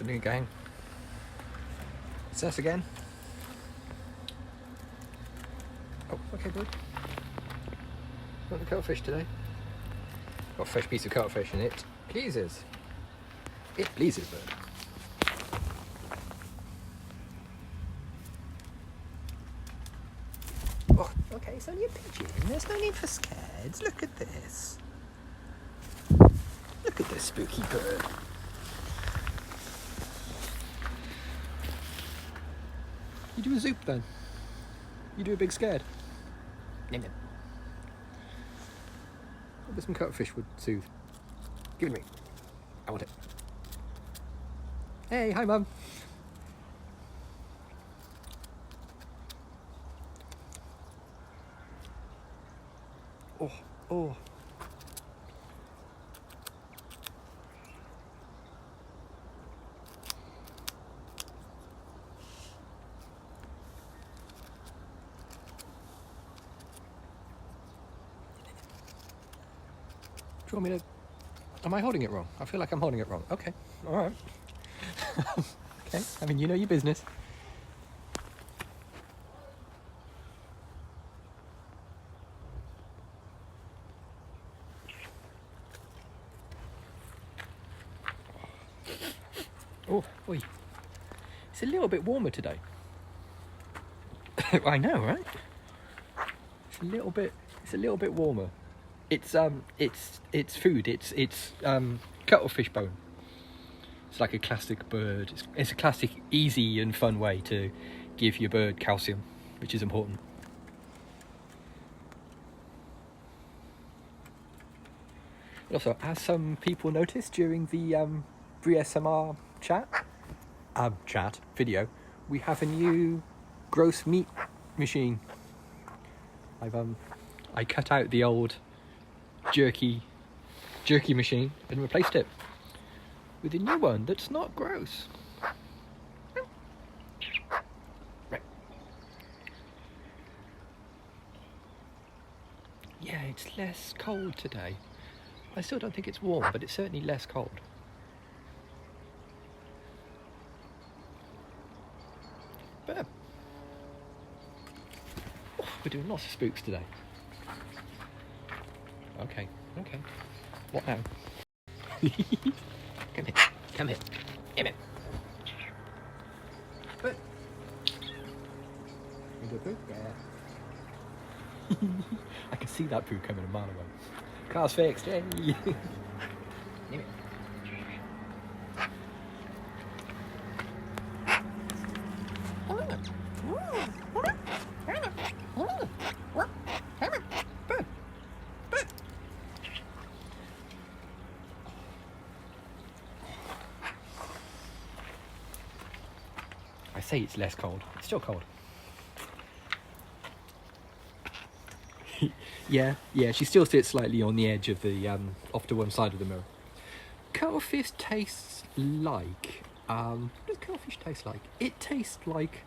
Afternoon, gang. It's us again. Oh, okay, bud. Want the cuttlefish today? Got a fresh piece of cuttlefish and it pleases. It pleases, bud. Oh, okay, it's only a pigeon. There's no need for scares. Look at this. Look at this spooky bird. You do a zoop then. You do a big scared. Nim nim. What some cuttlefish would soothe? Give it to me. I want it. Hey, hi mum. Oh, oh. Do you want me to... Am I holding it wrong? I feel like I'm holding it wrong. Okay, alright. Okay, I mean, you know your business. Oh, oi. It's a little bit warmer today. I know, right? It's a little bit warmer. It's food. It's cuttlefish bone. It's like a classic bird. It's a classic, easy and fun way to give your bird calcium, which is important. Also, as some people noticed during the bree SMR chat video, we have a new gross meat machine. I cut out the old jerky machine and replaced it with a new one that's not gross. Right. Yeah, it's less cold today. I still don't think it's warm, but it's certainly less cold. But we're doing lots of spooks today. Okay. What now? Come here. Come here. But I can see that poo coming a mile away. Car's fixed. Yay! I say it's less cold. It's still cold. yeah, she still sits slightly on the edge of the, off to one side of the mirror. Cuttlefish tastes like, what does cuttlefish taste like? It tastes like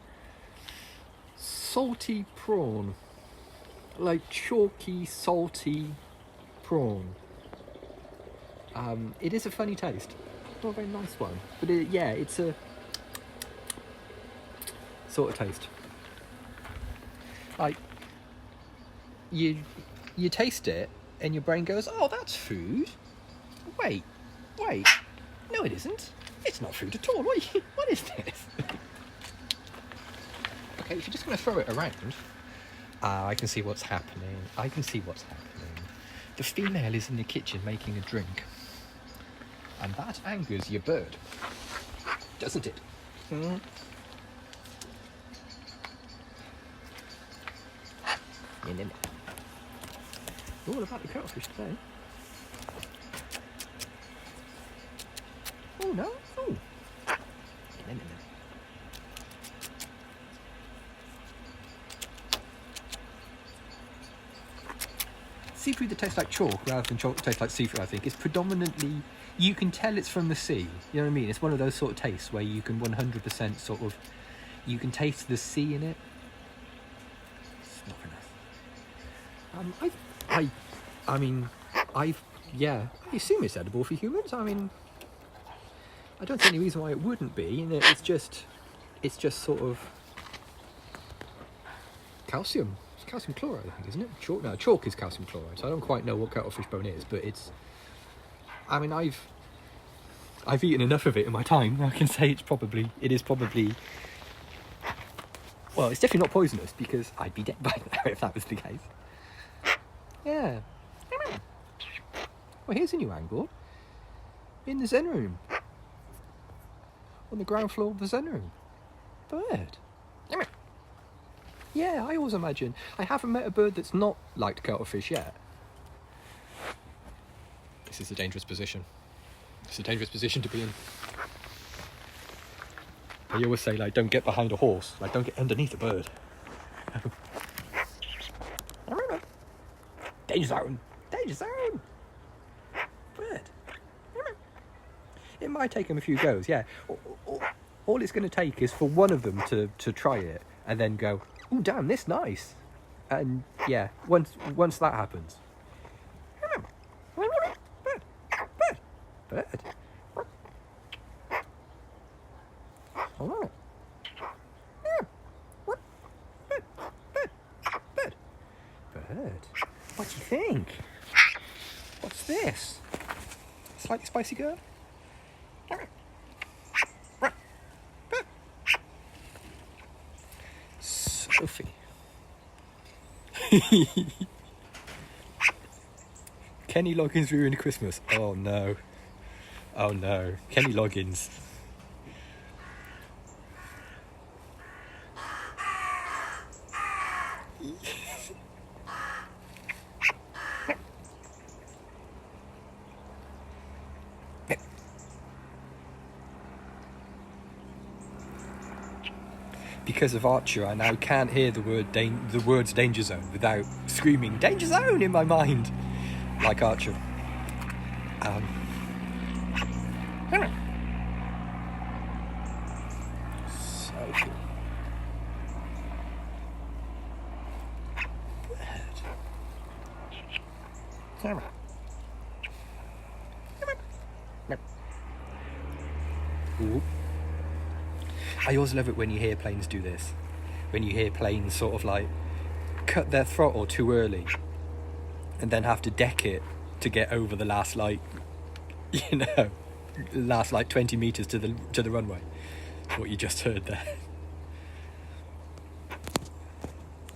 salty prawn. Like chalky, salty prawn. It is a funny taste. Not a very nice one. But it's a sort of taste. Like, you taste it and your brain goes, oh, that's food. Wait, no it isn't. It's not food at all. What is this? Okay, if you're just going to throw it around, I can see what's happening. The female is in the kitchen making a drink, and that angers your bird, doesn't it? Mm. All about the cuttlefish today. Oh no! Oh. Seafood that tastes like chalk rather than chalk that tastes like seafood, I think, is predominantly, you can tell it's from the sea. You know what I mean? It's one of those sort of tastes where you can 100% sort of, you can taste the sea in it. It's not very nice. I assume it's edible for humans. I mean, I don't see any reason why it wouldn't be. You know, it's just sort of calcium. It's calcium chloride, I think, isn't it? Chalk? No, chalk is calcium chloride. So I don't quite know what cuttlefish bone is, but it's. I mean, I've eaten enough of it in my time. I can say it is probably. Well, it's definitely not poisonous because I'd be dead by now if that was the case. Yeah. Well, here's a new angle. In the Zen room. On the ground floor of the Zen room. Bird. Yeah, I always imagine. I haven't met a bird that's not liked cuttlefish yet. This is a dangerous position. It's a dangerous position to be in. I always say, like, don't get behind a horse. Like, don't get underneath a bird. Danger zone! Danger zone! Bird. It might take them a few goes, yeah. All it's going to take is for one of them to try it and then go, oh, damn, this nice. And, yeah, once that happens. Bird. Bird. Bird. Oh. Bird. What do you think? What's this? Slightly spicy girl? Sophie. Kenny Loggins ruined Christmas. Oh no. Oh no. Kenny Loggins. Because of Archer, I now can't hear the words danger zone without screaming danger zone in my mind, like Archer. So good. Ooh. I always love it when you hear planes do this. When you hear planes sort of like cut their throttle too early and then have to deck it to get over the last last 20 meters to the runway. What you just heard there.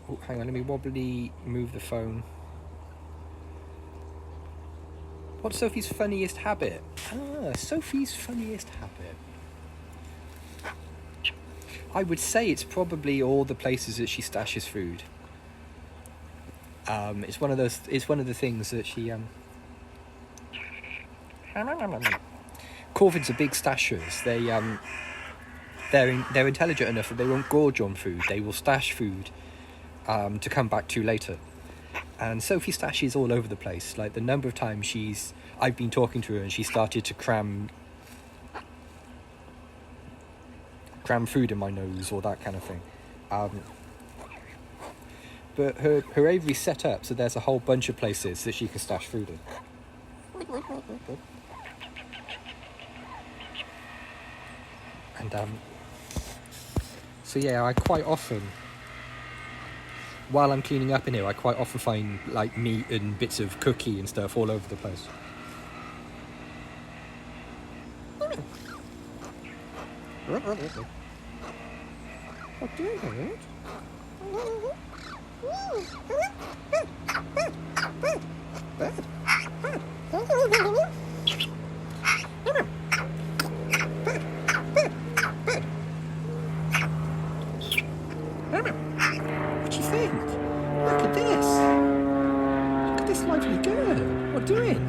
Oh, hang on, let me wobbly move the phone. What's Sophie's funniest habit? Sophie's funniest habit. I would say it's probably all the places that she stashes food. It's one of the things that she Corvids are big stashers. They're intelligent enough that they won't gorge on food. They will stash food to come back to later. And Sophie stashes all over the place. Like the number of times I've been talking to her and she started to cram food in my nose or that kind of thing. But her aviary's set up so there's a whole bunch of places that she can stash food in. And so yeah, I quite often, while I'm cleaning up in here, I quite often find like meat and bits of cookie and stuff all over the place. What do you want? What do you think? Look at this. Look at this lively girl. What doing?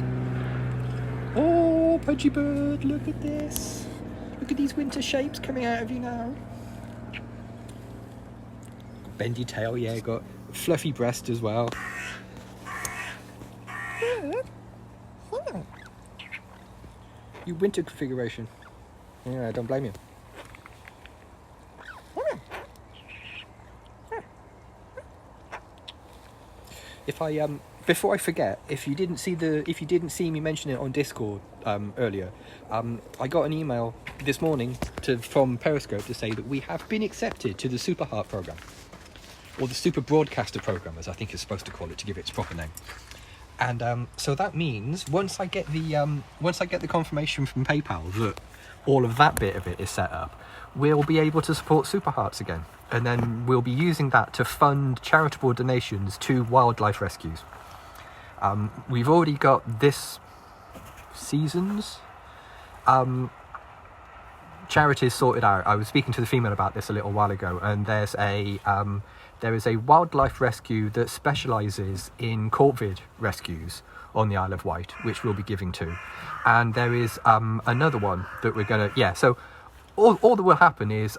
Oh, pudgy bird, look at this. Look at these winter shapes coming out of you now. Bendy tail, yeah, got fluffy breast as well. You winter configuration. Yeah, I don't blame you. If before I forget, if you didn't see me mention it on Discord earlier, I got an email this morning from Periscope to say that we have been accepted to the Super Heart program, or the Super Broadcaster program, as I think it's supposed to call it to give it its proper name. And so that means once I get the confirmation from PayPal that all of that bit of it is set up, we'll be able to support Super Hearts again, and then we'll be using that to fund charitable donations to wildlife rescues. We've already got this season's charities sorted out. I was speaking to the female about this a little while ago, and there is a wildlife rescue that specialises in corvid rescues on the Isle of Wight, which we'll be giving to, and there is another one that we're gonna. Yeah, so all that will happen is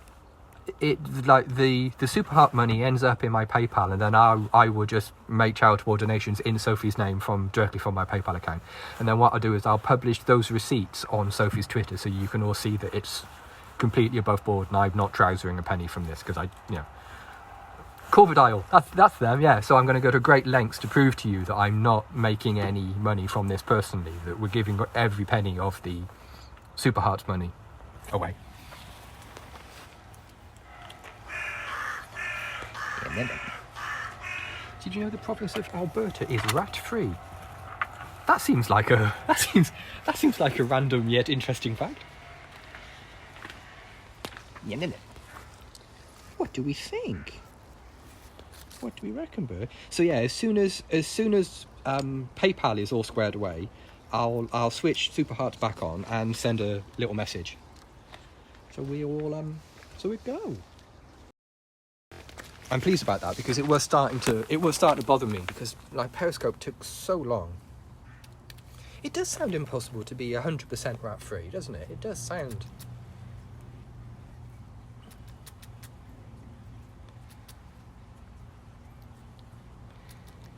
the Super Heart money ends up in my PayPal, and then I will just make charitable donations in Sophie's name directly from my PayPal account. And then what I'll do is I'll publish those receipts on Sophie's Twitter, so you can all see that it's completely above board and I'm not trousering a penny from this, because Corvid Isle, that's them, yeah. So I'm going to go to great lengths to prove to you that I'm not making any money from this personally, that we're giving every penny of the Super Hearts money away. Did you know the province of Alberta is rat-free? That seems like a random yet interesting fact. What do we think? What do we reckon, Bert? So yeah, as soon as PayPal is all squared away, I'll switch Super Hearts back on and send a little message. So we go. I'm pleased about that, because it was starting to bother me, because Periscope took so long. It does sound impossible to be 100% rat free, doesn't it? It does sound.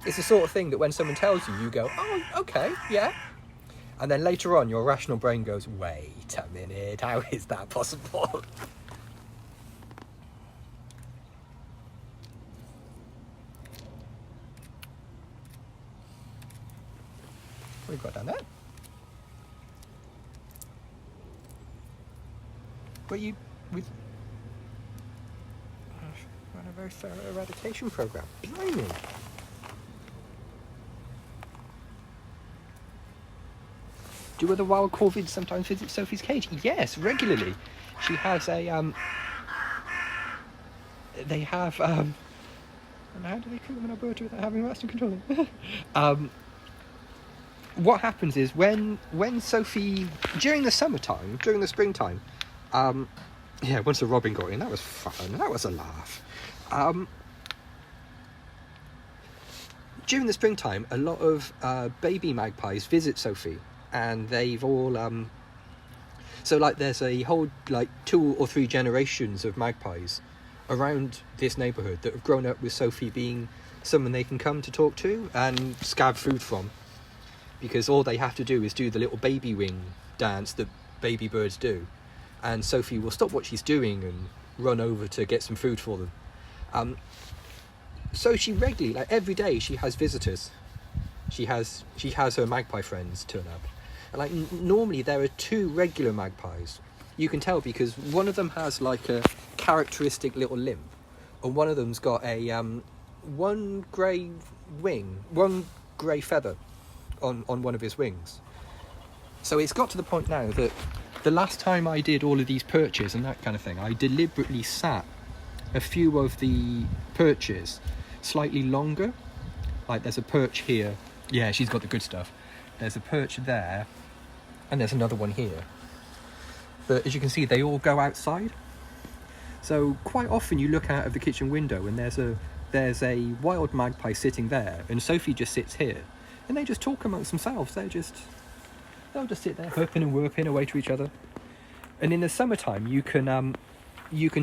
It's the sort of thing that when someone tells you, you go, oh, okay, yeah. And then later on, your rational brain goes, wait a minute, how is that possible? What have we got down there? But you with run a very thorough eradication program. Blimey. Do other wild corvids sometimes visit Sophie's cage? Yes, regularly. She has a they have and how do they cook them in Alberta without having rats to control them? What happens is when Sophie, during the summertime, during the springtime, once the robin got in, that was fun, that was a laugh. During the springtime, a lot of baby magpies visit Sophie, and they've all, there's a whole, 2 or 3 generations of magpies around this neighbourhood that have grown up with Sophie being someone they can come to talk to and scab food from. Because all they have to do is do the little baby wing dance that baby birds do, and Sophie will stop what she's doing and run over to get some food for them. So she regularly, every day, she has visitors. She has her magpie friends turn up, and normally there are 2 regular magpies. You can tell because one of them has a characteristic little limp, and one of them's got a one grey feather on one of his wings. So it's got to the point now that the last time I did all of these perches and that kind of thing, I deliberately sat a few of the perches slightly longer. There's a perch here. Yeah, she's got the good stuff. There's a perch there, and there's another one here. But as you can see, they all go outside. So quite often you look out of the kitchen window and there's a wild magpie sitting there, and Sophie just sits here. And they just talk amongst themselves. They'll just sit there, herping and warping away to each other. And in the summertime, you can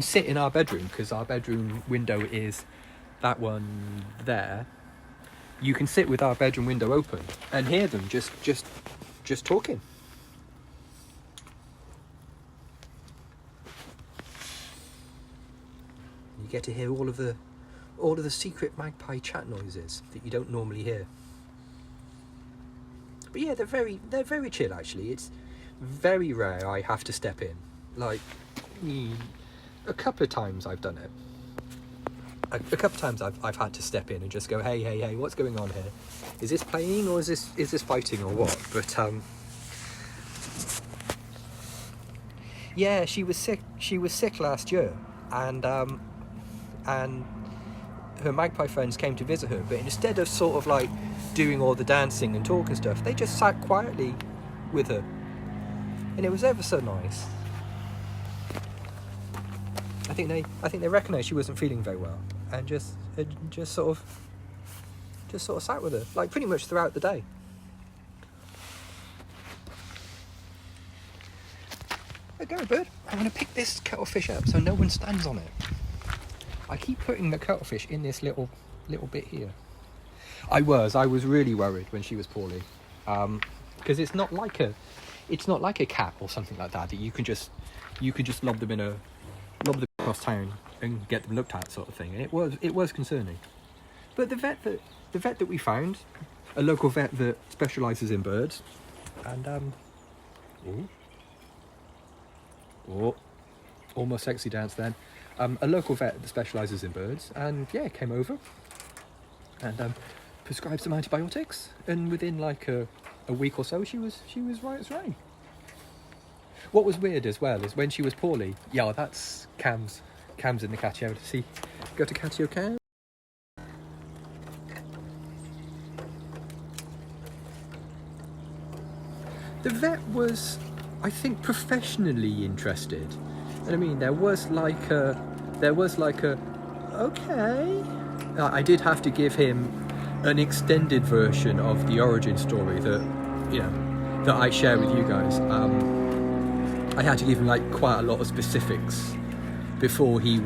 sit in our bedroom, because our bedroom window is that one there. You can sit with our bedroom window open and hear them just talking. You get to hear all of the secret magpie chat noises that you don't normally hear. But yeah, they're very chill actually. It's very rare I have to step in. Like, a couple of times I've done it. A couple of times I've had to step in and just go, hey, what's going on here? Is this playing or is this fighting or what? But yeah, she was sick. She was sick last year, and her magpie friends came to visit her. But instead of sort of like doing all the dancing and talking stuff, they just sat quietly with her, and it was ever so nice. I think they recognised she wasn't feeling very well, and just sort of sat with her, like pretty much throughout the day. Go, bird. I'm going to pick this cuttlefish up so no one stands on it. I keep putting the cuttlefish in this little bit here. I was really worried when she was poorly, because it's not like a cat or something like that you can just lob them across town and get them looked at, sort of thing. And it was concerning. But the vet that we found, a local vet that specialises in birds, and almost sexy dance then. A local vet that specialises in birds, and yeah, came over and prescribed some antibiotics, and within like a week or so she was right as rain. What was weird as well is when she was poorly, yeah, that's Cam's in the catio. See, go to catio Cam. The vet was, I think, professionally interested. And I mean, there was like a okay. I did have to give him an extended version of the origin story that I share with you guys. I had to give him like quite a lot of specifics before he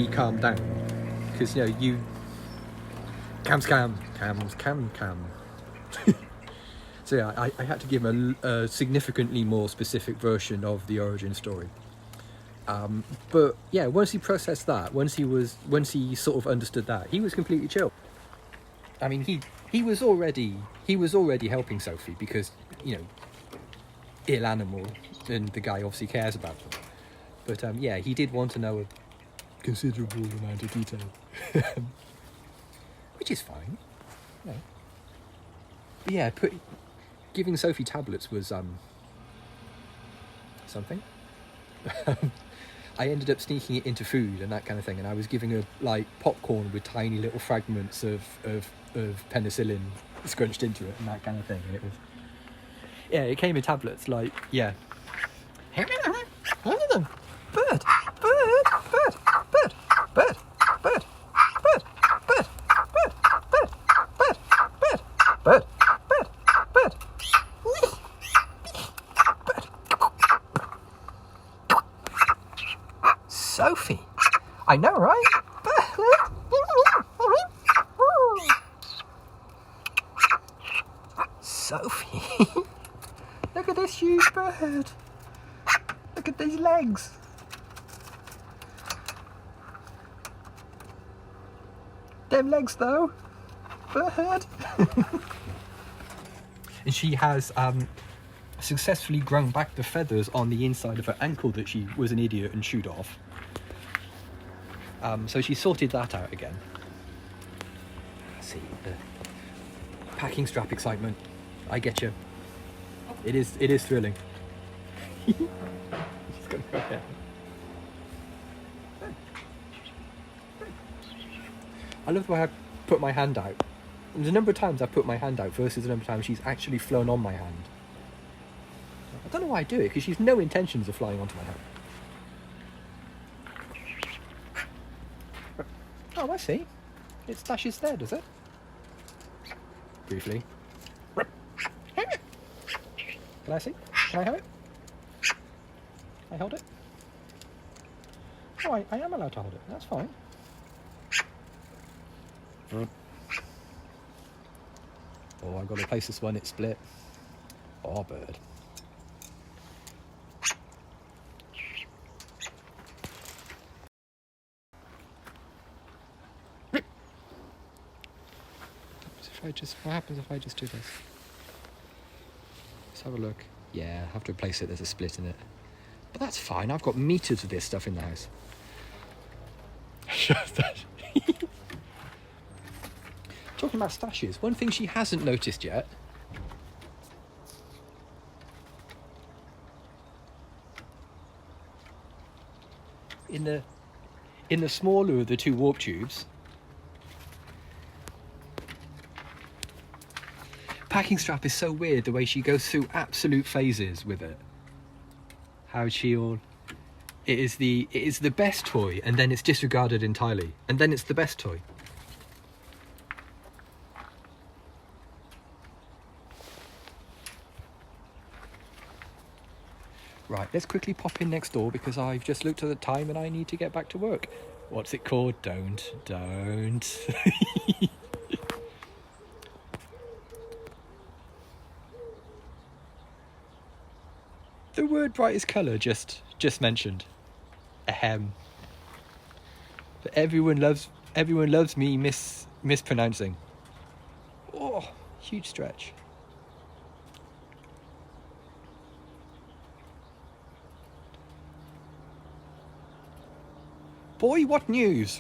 calmed down, because Cam's Cam. So yeah, I had to give him a significantly more specific version of the origin story. But yeah, once he processed that, once he sort of understood that, he was completely chill. I mean, he was already helping Sophie because, ill animal, and the guy obviously cares about them. But yeah, he did want to know a considerable amount of detail, which is fine. Yeah. But yeah, giving Sophie tablets was something. I ended up sneaking it into food and that kind of thing, and I was giving her like popcorn with tiny little fragments of penicillin scrunched into it and that kind of thing, and it came in tablets, like, yeah. Bird. Sophie, I know, right? Sophie, look at this huge bird. Look at these legs. Them legs, though. Bird. And she has successfully grown back the feathers on the inside of her ankle that she was an idiot and chewed off. So she sorted that out again. Let's see, the packing strap excitement. I get you. It is thrilling. She's gonna go ahead. I love the way I put my hand out. There's a number of times I put my hand out versus the number of times she's actually flown on my hand. I don't know why I do it, because she's no intentions of flying onto my hand. Oh, I see. It stashes there, does it? Briefly. Can I see? Can I have it? Can I hold it? Oh, I am allowed to hold it. That's fine. Oh, I've got to place this one. It's split. Oh, bird. What happens if I just do this? Let's have a look. Yeah, I have to replace it. There's a split in it. But that's fine. I've got meters of this stuff in the house. Talking about stashes, one thing she hasn't noticed yet. In the smaller of the two warp tubes, packing strap is so weird the way she goes through absolute phases with it. How she'll, it is the best toy, and then it's disregarded entirely, and then it's the best toy. Right, let's quickly pop in next door because I've just looked at the time and I need to get back to work. What's it called? Don't. The word brightest colour just mentioned. Ahem. But everyone loves me mispronouncing. Oh, huge stretch. Boy, what news?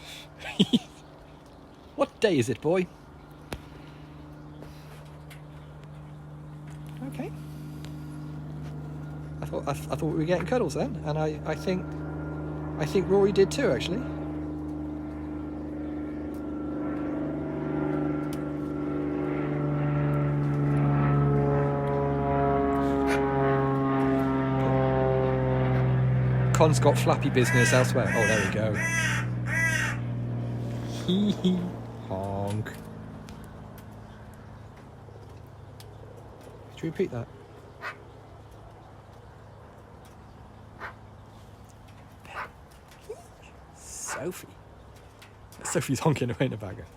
What day is it, boy? Okay. I thought we were getting cuddles then, and I think Rory did too, actually. Con's got flappy business elsewhere. Oh, there we go. Hee hee. Honk. Should we repeat that? Sophie. Sophie's honking away in the background.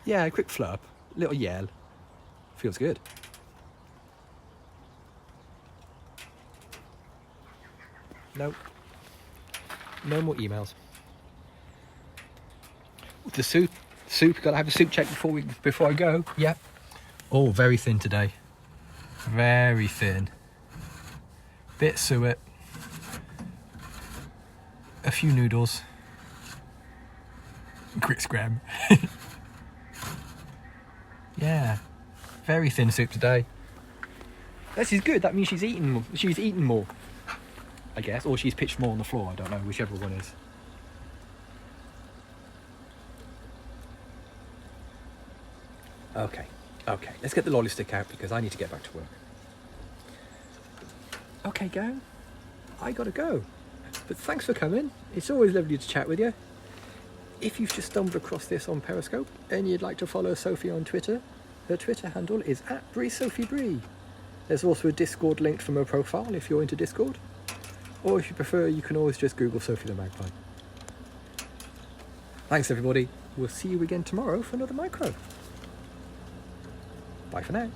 Yeah, a quick flub, little yell. Feels good. Nope. No more emails. The soup. Gotta have a soup check before I go. Yep. Oh, very thin today. Very thin. Bit suet. A few noodles. Quick scram. Yeah, very thin soup today. This is good. That means she's eaten more. She's eaten more, I guess, or she's pitched more on the floor. I don't know, whichever one is. Okay. Let's get the lolly stick out because I need to get back to work. Okay, gang. I gotta go. But thanks for coming. It's always lovely to chat with you. If you've just stumbled across this on Periscope and you'd like to follow Sophie on Twitter, her Twitter handle is @BreeSophieBree. There's also a Discord linked from her profile if you're into Discord. Or if you prefer, you can always just Google Sophie the Magpie. Thanks everybody. We'll see you again tomorrow for another micro. Bye for now.